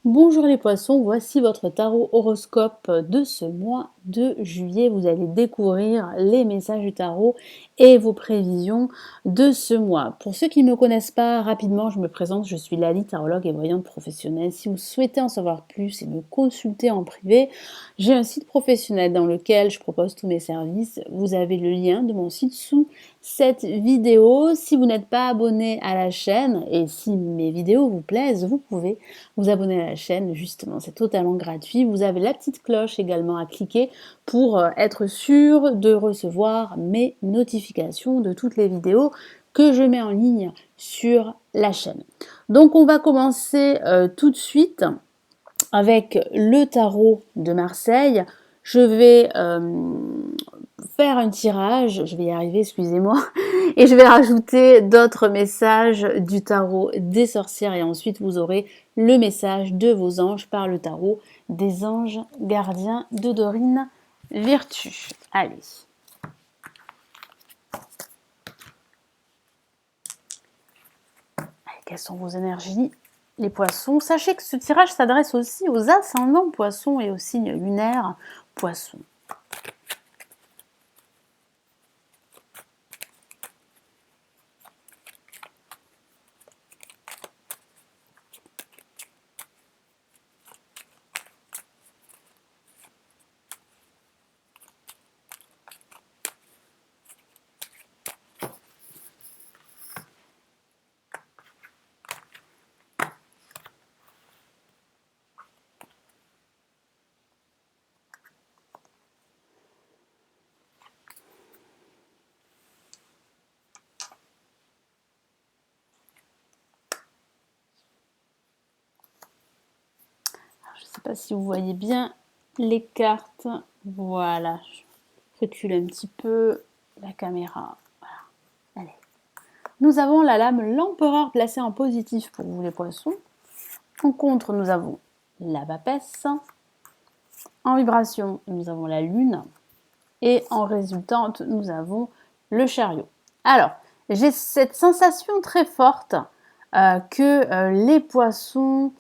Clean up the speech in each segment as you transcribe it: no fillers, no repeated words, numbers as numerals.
Bonjour les poissons, voici votre tarot horoscope de ce mois de juillet. Vous allez découvrir les messages du tarot et vos prévisions de ce mois. Pour ceux qui ne me connaissent pas, rapidement, je me présente, je suis Lali, tarologue et voyante professionnelle. Si vous souhaitez en savoir plus et me consulter en privé, j'ai un site professionnel dans lequel je propose tous mes services. Vous avez le lien de mon site sous cette vidéo. Si vous n'êtes pas abonné à la chaîne et si mes vidéos vous plaisent, vous pouvez vous abonner à la chaîne, justement, c'est totalement gratuit. Vous avez la petite cloche également à cliquer pour être sûr de recevoir mes notifications de toutes les vidéos que je mets en ligne sur la chaîne. Donc on va commencer tout de suite avec le tarot de Marseille. Je vais faire un tirage, je vais y arriver, excusez-moi, et je vais rajouter d'autres messages du tarot des sorcières et ensuite vous aurez le message de vos anges par le tarot des anges gardiens de Dorine Virtue. Allez. Quelles sont vos énergies, les poissons? Sachez que ce tirage s'adresse aussi aux ascendants poissons et aux signes lunaires poissons. Je ne sais pas si vous voyez bien les cartes. Voilà, je recule un petit peu la caméra. Voilà. Allez. Nous avons la lame l'empereur placée en positif pour vous les poissons. En contre, nous avons la papesse. En vibration, nous avons la lune. Et en résultante, nous avons le chariot. Alors, j'ai cette sensation très forte que les poissons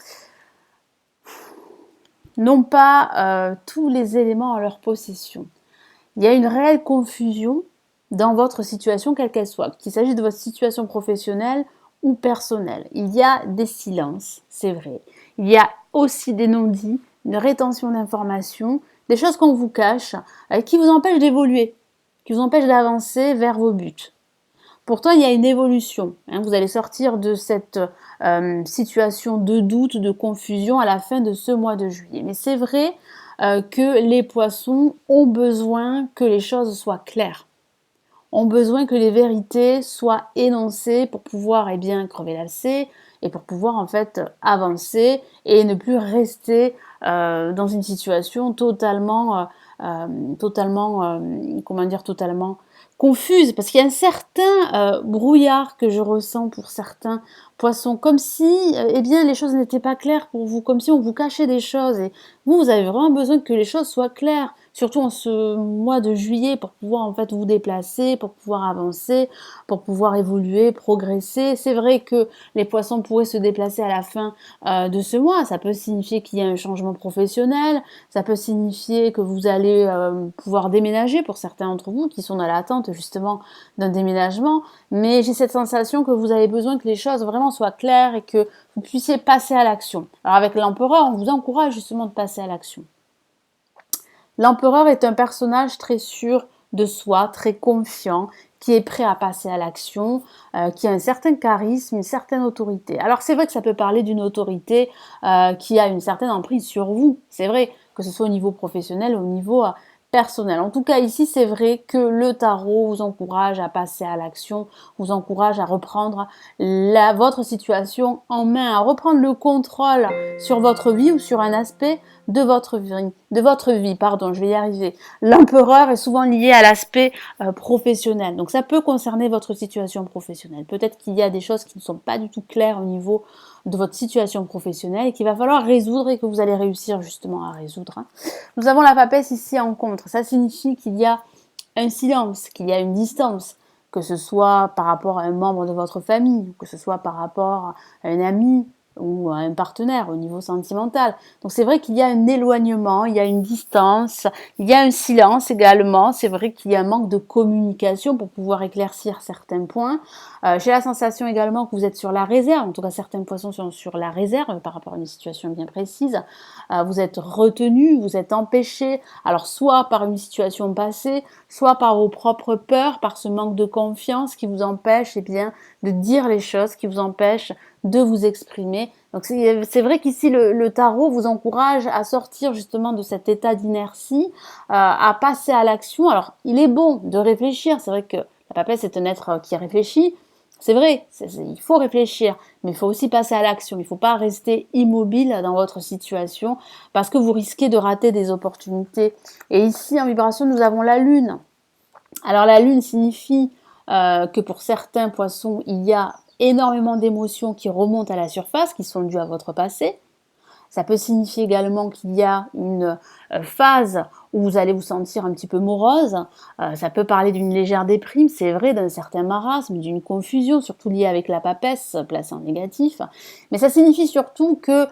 n'ont pas tous les éléments en leur possession. Il y a une réelle confusion dans votre situation, quelle qu'elle soit, qu'il s'agisse de votre situation professionnelle ou personnelle. Il y a des silences, c'est vrai. Il y a aussi des non-dits, une rétention d'informations, des choses qu'on vous cache, qui vous empêchent d'évoluer, qui vous empêchent d'avancer vers vos buts. Pourtant, il y a une évolution. Vous allez sortir de cette situation de doute, de confusion à la fin de ce mois de juillet. Mais c'est vrai que les poissons ont besoin que les choses soient claires, ont besoin que les vérités soient énoncées pour pouvoir crever l'abcès et pour pouvoir en fait avancer et ne plus rester dans une situation totalement totalement confuse, parce qu'il y a un certain brouillard que je ressens pour certains poissons, comme si les choses n'étaient pas claires pour vous, comme si on vous cachait des choses, et vous avez vraiment besoin que les choses soient claires, surtout en ce mois de juillet, pour pouvoir en fait vous déplacer, pour pouvoir avancer, pour pouvoir évoluer, progresser. C'est vrai que les poissons pourraient se déplacer à la fin de ce mois, ça peut signifier qu'il y a un changement professionnel, ça peut signifier que vous allez pouvoir déménager pour certains d'entre vous qui sont dans l'attente justement d'un déménagement, mais j'ai cette sensation que vous avez besoin que les choses vraiment soient claires et que vous puissiez passer à l'action. Alors avec l'empereur, on vous encourage justement de passer à l'action. L'empereur est un personnage très sûr de soi, très confiant, qui est prêt à passer à l'action, qui a un certain charisme, une certaine autorité. Alors c'est vrai que ça peut parler d'une autorité qui a une certaine emprise sur vous, c'est vrai, que ce soit au niveau professionnel ou au niveau personnel. En tout cas ici c'est vrai que le tarot vous encourage à passer à l'action, vous encourage à reprendre votre situation en main, à reprendre le contrôle sur votre vie ou sur un aspect de votre vie, pardon, je vais y arriver. L'empereur est souvent lié à l'aspect professionnel. Donc ça peut concerner votre situation professionnelle. Peut-être qu'il y a des choses qui ne sont pas du tout claires au niveau de votre situation professionnelle et qu'il va falloir résoudre et que vous allez réussir justement à résoudre. Nous avons la papesse ici en contre. Ça signifie qu'il y a un silence, qu'il y a une distance, que ce soit par rapport à un membre de votre famille, que ce soit par rapport à un ami, ou un partenaire au niveau sentimental. Donc c'est vrai qu'il y a un éloignement, il y a une distance, il y a un silence également. C'est vrai qu'il y a un manque de communication pour pouvoir éclaircir certains points. J'ai la sensation également que vous êtes sur la réserve, en tout cas certains poissons sont sur la réserve par rapport à une situation bien précise. Vous êtes retenu, vous êtes empêché, alors soit par une situation passée, soit par vos propres peurs, par ce manque de confiance qui vous empêche bien, de dire les choses, qui vous empêche de vous exprimer. Donc c'est vrai qu'ici le tarot vous encourage à sortir justement de cet état d'inertie, à passer à l'action. Alors il est bon de réfléchir, c'est vrai que la papesse est un être qui réfléchit, c'est vrai, il faut réfléchir, mais il faut aussi passer à l'action. Il ne faut pas rester immobile dans votre situation parce que vous risquez de rater des opportunités. Et ici, en vibration, nous avons la lune. Alors la lune signifie que pour certains poissons, il y a énormément d'émotions qui remontent à la surface, qui sont dues à votre passé. Ça peut signifier également qu'il y a une phase où vous allez vous sentir un petit peu morose. Ça peut parler d'une légère déprime, c'est vrai, d'un certain marasme, d'une confusion, surtout liée avec la papesse placée en négatif. Mais ça signifie surtout que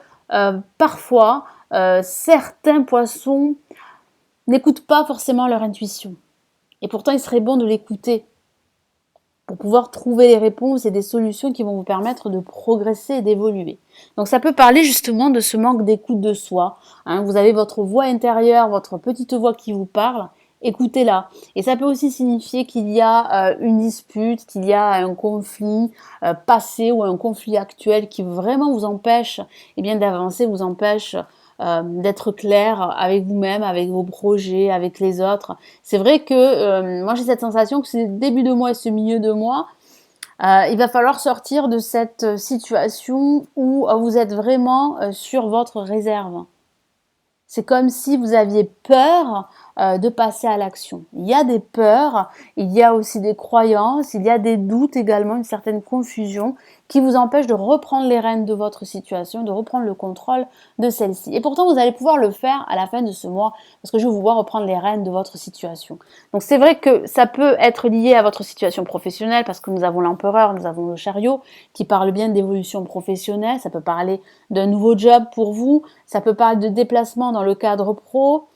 parfois, certains poissons n'écoutent pas forcément leur intuition. Et pourtant, il serait bon de l'écouter pour pouvoir trouver des réponses et des solutions qui vont vous permettre de progresser et d'évoluer. Donc ça peut parler justement de ce manque d'écoute de soi. Vous avez votre voix intérieure, votre petite voix qui vous parle, écoutez-la. Et ça peut aussi signifier qu'il y a une dispute, qu'il y a un conflit passé ou un conflit actuel qui vraiment vous empêche d'avancer, vous empêche d'être clair avec vous-même, avec vos projets, avec les autres. C'est vrai que moi j'ai cette sensation que ce début de mois et ce milieu de mois, il va falloir sortir de cette situation où vous êtes vraiment sur votre réserve. C'est comme si vous aviez peur de passer à l'action. Il y a des peurs, il y a aussi des croyances, il y a des doutes également, une certaine confusion qui vous empêche de reprendre les rênes de votre situation, de reprendre le contrôle de celle-ci. Et pourtant, vous allez pouvoir le faire à la fin de ce mois parce que je vais vous voir reprendre les rênes de votre situation. Donc c'est vrai que ça peut être lié à votre situation professionnelle parce que nous avons l'empereur, nous avons le chariot qui parle bien d'évolution professionnelle, ça peut parler d'un nouveau job pour vous, ça peut parler de déplacement dans le cadre pro,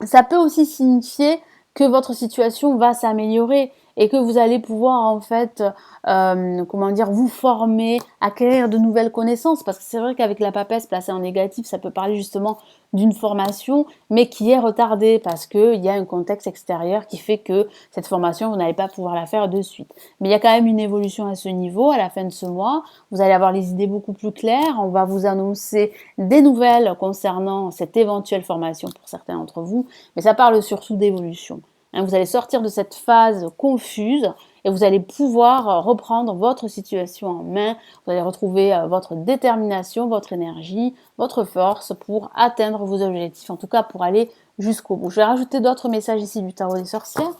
ça peut aussi signifier que votre situation va s'améliorer et que vous allez pouvoir en fait, vous former, acquérir de nouvelles connaissances. Parce que c'est vrai qu'avec la papesse placée en négatif, ça peut parler justement d'une formation, mais qui est retardée parce qu'il y a un contexte extérieur qui fait que cette formation, vous n'allez pas pouvoir la faire de suite. Mais il y a quand même une évolution à ce niveau, à la fin de ce mois. Vous allez avoir les idées beaucoup plus claires. On va vous annoncer des nouvelles concernant cette éventuelle formation pour certains d'entre vous. Mais ça parle surtout d'évolution. Vous allez sortir de cette phase confuse et vous allez pouvoir reprendre votre situation en main. Vous allez retrouver votre détermination, votre énergie, votre force pour atteindre vos objectifs, en tout cas pour aller jusqu'au bout. Je vais rajouter d'autres messages ici du tarot des sorcières.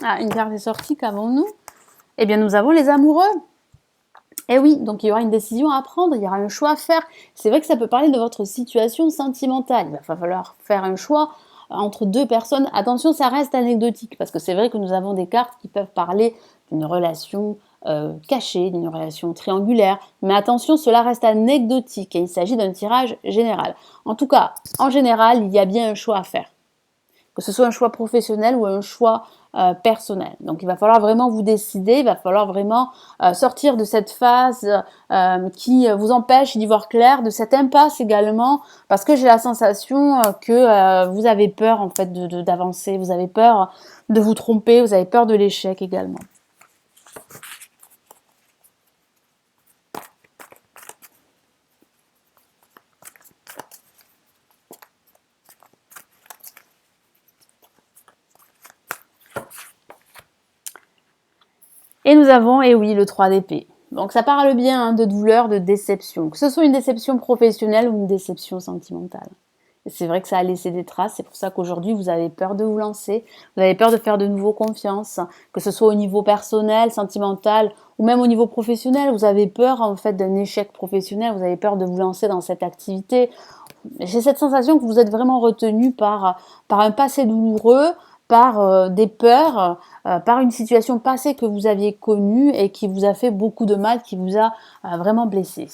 Ah, une carte est sortie, qu'avons-nous? Eh bien, nous avons les amoureux. Eh oui, donc il y aura une décision à prendre, il y aura un choix à faire. C'est vrai que ça peut parler de votre situation sentimentale. Il va falloir faire un choix entre deux personnes. Attention, ça reste anecdotique, parce que c'est vrai que nous avons des cartes qui peuvent parler d'une relation cachée, d'une relation triangulaire. Mais attention, cela reste anecdotique et il s'agit d'un tirage général. En tout cas, en général, il y a bien un choix à faire. Que ce soit un choix professionnel ou un choix personnel. Donc il va falloir vraiment vous décider, il va falloir vraiment sortir de cette phase qui vous empêche d'y voir clair, de cette impasse également, parce que j'ai la sensation que vous avez peur en fait d'avancer, vous avez peur de vous tromper, vous avez peur de l'échec également. Et nous avons, et oui, le 3 d'épée. Donc ça parle bien de douleur, de déception. Que ce soit une déception professionnelle ou une déception sentimentale. Et c'est vrai que ça a laissé des traces, c'est pour ça qu'aujourd'hui vous avez peur de vous lancer, vous avez peur de faire de nouveau confiance, que ce soit au niveau personnel, sentimental ou même au niveau professionnel, vous avez peur en fait d'un échec professionnel, vous avez peur de vous lancer dans cette activité. J'ai cette sensation que vous êtes vraiment retenu par un passé douloureux, par des peurs, par une situation passée que vous aviez connue et qui vous a fait beaucoup de mal, qui vous a vraiment blessé.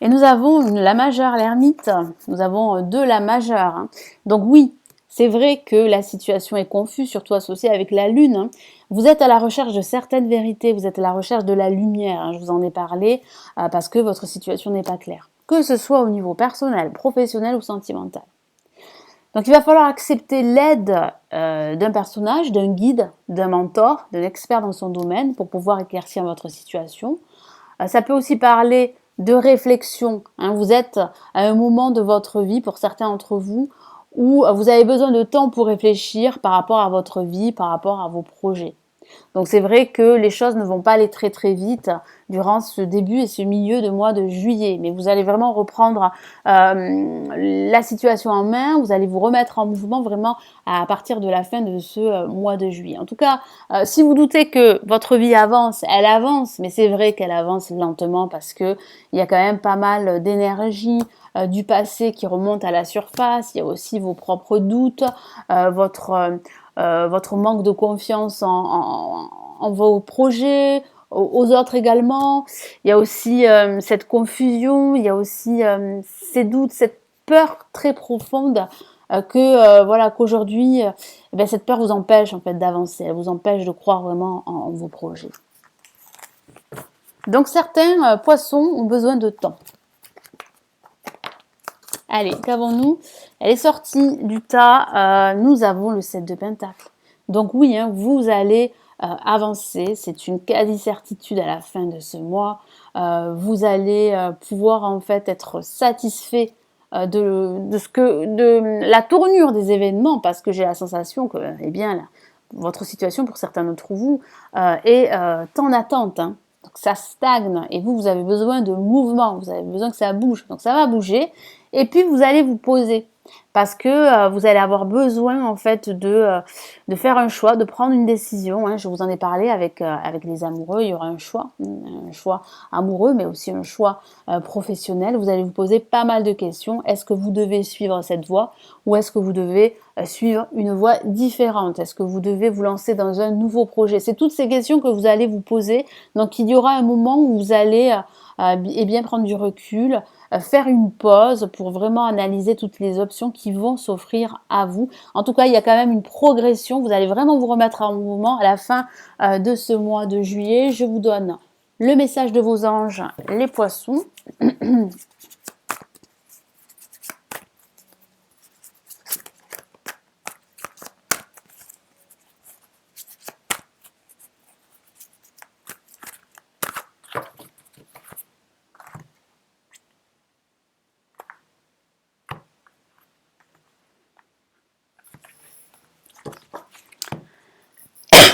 Et nous avons la majeure, l'ermite, nous avons deux la majeure. Hein. Donc oui, c'est vrai que la situation est confuse, surtout associée avec la lune. Hein. Vous êtes à la recherche de certaines vérités, vous êtes à la recherche de la lumière. Hein. Je vous en ai parlé parce que votre situation n'est pas claire. Que ce soit au niveau personnel, professionnel ou sentimental. Donc il va falloir accepter l'aide d'un personnage, d'un guide, d'un mentor, d'un expert dans son domaine pour pouvoir éclaircir votre situation. Ça peut aussi parler de réflexion. Hein. Vous êtes à un moment de votre vie, pour certains d'entre vous, où vous avez besoin de temps pour réfléchir par rapport à votre vie, par rapport à vos projets. Donc c'est vrai que les choses ne vont pas aller très très vite durant ce début et ce milieu de mois de juillet. Mais vous allez vraiment reprendre la situation en main, vous allez vous remettre en mouvement vraiment à partir de la fin de ce mois de juillet. En tout cas, si vous doutez que votre vie avance, elle avance, mais c'est vrai qu'elle avance lentement parce qu'il y a quand même pas mal d'énergie du passé qui remonte à la surface. Il y a aussi vos propres doutes, votre manque de confiance en vos projets, aux autres également. Il y a aussi cette confusion, il y a aussi ces doutes, cette peur très profonde voilà qu'aujourd'hui, cette peur vous empêche en fait d'avancer, elle vous empêche de croire vraiment en vos projets. Donc certains poissons ont besoin de temps. Allez, qu'avons-nous? Elle est sortie du tas. Nous avons le 7 de Pentacle. Donc oui, hein, vous allez avancer. C'est une quasi-certitude à la fin de ce mois. Vous allez pouvoir en fait être satisfait de la tournure des événements, parce que j'ai la sensation que, eh bien, votre situation pour certains d'entre vous est en attente. Hein. Donc ça stagne et vous avez besoin de mouvement, vous avez besoin que ça bouge. Donc ça va bouger. Et puis vous allez vous poser parce que vous allez avoir besoin en fait de faire un choix, de prendre une décision. Hein. Je vous en ai parlé avec les amoureux, il y aura un choix amoureux, mais aussi un choix professionnel. Vous allez vous poser pas mal de questions. Est-ce que vous devez suivre cette voie ou est-ce que vous devez suivre une voie différente? Est-ce que vous devez vous lancer dans un nouveau projet? C'est toutes ces questions que vous allez vous poser. Donc il y aura un moment où vous allez bien prendre du recul, faire une pause pour vraiment analyser toutes les options qui vont s'offrir à vous. En tout cas, il y a quand même une progression. Vous allez vraiment vous remettre en mouvement à la fin de ce mois de juillet. Je vous donne le message de vos anges, les poissons.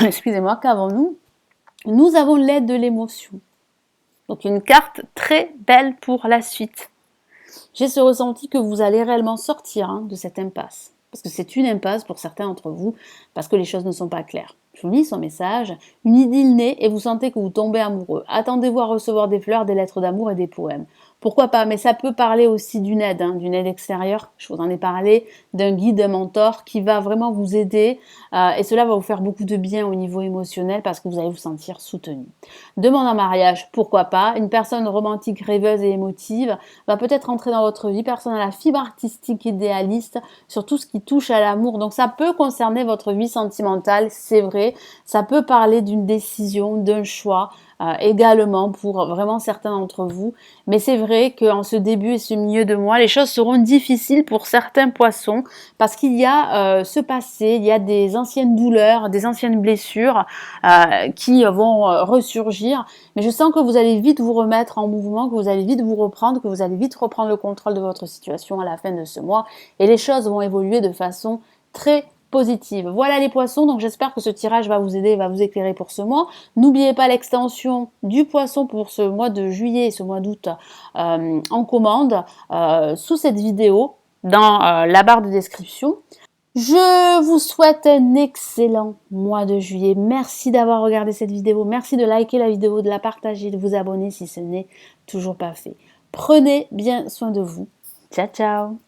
Excusez-moi, qu'avons-nous? Nous avons l'aide de l'émotion. Donc une carte très belle pour la suite. J'ai ce ressenti que vous allez réellement sortir de cette impasse. Parce que c'est une impasse pour certains d'entre vous, parce que les choses ne sont pas claires. Je vous lis son message. Une idylle naît et vous sentez que vous tombez amoureux. Attendez-vous à recevoir des fleurs, des lettres d'amour et des poèmes. Pourquoi pas? Mais ça peut parler aussi d'une aide extérieure. Je vous en ai parlé, d'un guide, d'un mentor qui va vraiment vous aider. Et cela va vous faire beaucoup de bien au niveau émotionnel parce que vous allez vous sentir soutenu. Demande en mariage, pourquoi pas? Une personne romantique, rêveuse et émotive va peut-être entrer dans votre vie. Personne à la fibre artistique idéaliste sur tout ce qui touche à l'amour. Donc ça peut concerner votre vie sentimentale, c'est vrai. Ça peut parler d'une décision, d'un choix, également pour vraiment certains d'entre vous. Mais c'est vrai qu'en ce début et ce milieu de mois, les choses seront difficiles pour certains poissons parce qu'il y a ce passé, il y a des anciennes douleurs, des anciennes blessures qui vont ressurgir. Mais je sens que vous allez vite vous remettre en mouvement, que vous allez vite vous reprendre, que vous allez vite reprendre le contrôle de votre situation à la fin de ce mois et les choses vont évoluer de façon très positive. Voilà les poissons, donc j'espère que ce tirage va vous aider, va vous éclairer pour ce mois. N'oubliez pas l'extension du poisson pour ce mois de juillet et ce mois d'août en commande sous cette vidéo dans la barre de description. Je vous souhaite un excellent mois de juillet. Merci d'avoir regardé cette vidéo. Merci de liker la vidéo, de la partager, de vous abonner si ce n'est toujours pas fait. Prenez bien soin de vous. Ciao, ciao!